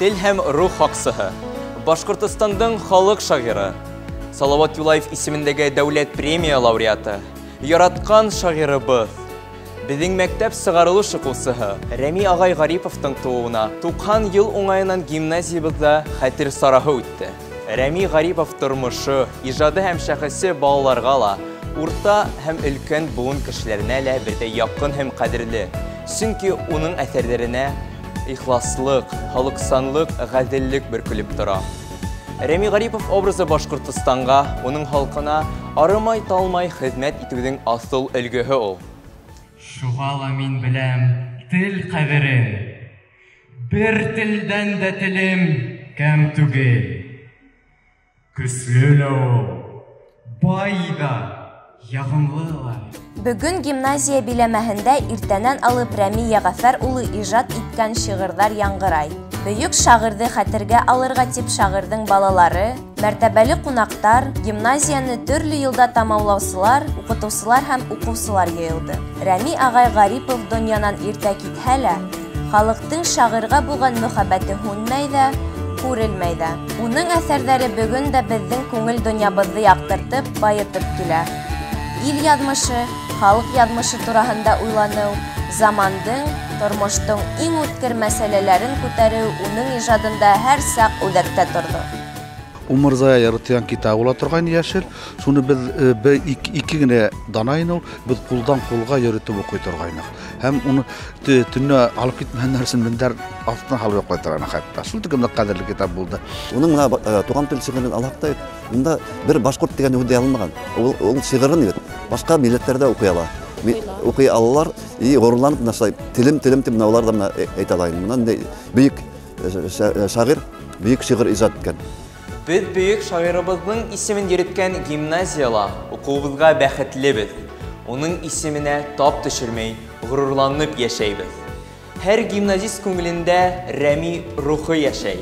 тел һәм рух хаксыһы, Башкортостандың халык шагыйры, Салават Юлаев исемендәге дәүләт премия лауреаты, яраткан шагыйрыбыз, безнең мәктәп сыгарылыш укучысы Рәми агай Гариповтың тууына 90 ел уңаеннан гимназиябызда хәтер сарахы үтте. Рәми Гарипов тормышы, иҗады һәм шәхесе балаларга ла, урта һәм өлкән буын кешеләренә лә бер якын һәм кадерле. Чөнки уның әсәрләренә ихласлык, халыксанлык, гаделлек бөркелеп тора. Рәми Гарипов образы Башкортстанга, уның халкына арымай-талмай хезмәт итүнең асыл өлгеһе ул. Шугала мин беләм тел кадерен. Бер телдән дә телем кәм түгел. Көсле лә ул, бай да, ягымлы ла. Бүгін гимназия биләмәһендә иртәнән алып Рәми Ягәфәр улы иҗат иткән шигырьләр яңгырай. Бөек шагыйрьне хәтергә алырга дип шагыйрьнең балалары, мәртәбәле кунактар, гимназияны төрле елда тамамлаучылар, укытучылар һәм укучылар йыелды. Рәми агай Гарипов дөньянан иртә китһә лә, халыктың шагыйрьгә булган мөхәббәте һүнмәй дә, күрелмәй дә. Уның әсәрләре бүген дә безнең күңел дөньябызны яктыртып, байытып килә. Ил язмышы, халык язмышы тураһында уйлану, замандың, тормыштың иң үткер мәсьәләләрен күтәрү уның иҗадында һәр сак үҙәктә торды. Умырзая яратыган китабы ла торган яшел, шуны без ике генә данайны, без кулдан кулга йөртеп укый торгайнык. Һәм уны төнне алып китмәгән нәрсәне мендәр астына халып укый торган хәтта. Шул тигән кадерле китап булды. Уның менә туган тел шигырен алакта, монда бер башкорт дигән үзе алынмаган. Ул шигырын бит башка милләтләрдә укый ала. Укый алалар и горурланып нашлай. Телем дип мыналар да әйтә алайын. Моннан бөек шагыйрь, бөек шигырь иҗат иткән. Biz büyük şairımızın ismin yeritkən gimnaziyala oquvuzga bəxətlibіз. Onun isminə tap düşürməy, gururlanıb yaşaybiz. Hər gimnazist көңелендә Rəmi ruhu yaşay.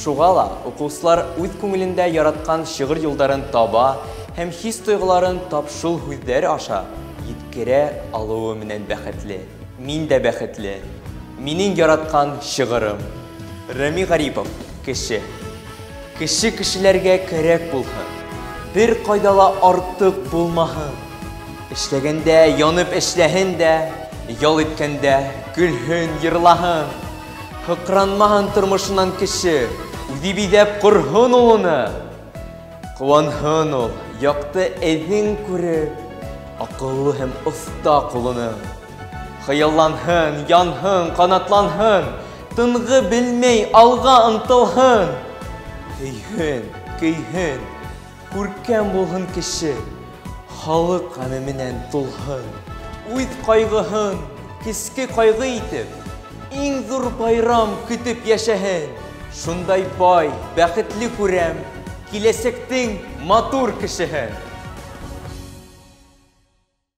Şuğala oquvçular үз көңелендә яраткан şiğir юлдарын таба, һәм хис тойгыларын тапшыл һүзләр аша yetkərə алуы менән бәхетле. Мин дә бәхетле. Минең яраткан şiğirим. Rəmi Гарипов, кеше. Кеше кешеләргә кирәк булһын. Бер кайдала артык булмаһын. Эшләгәндә янып эшләһен дә, ял иткәндә гөлһен йырлаһын. Хыкранмаһын тормышыннан кеше, үзе бидәп курһын улыны. Куанһын ул, якты эзен күреп, акыллы һәм оста кулыны. Хыялланһын, янһын, канатланһын, тынгы белмәй алга ынтылһын. Көйһен, күркәм булһын кеше, халык гаме менән тулһын. Үз кайгыһын, киске кайгы итеп, иң зур байрам көтеп яшәһен. Шундай бай, бәхетле күрәм, киләсәктең матур кешеһен.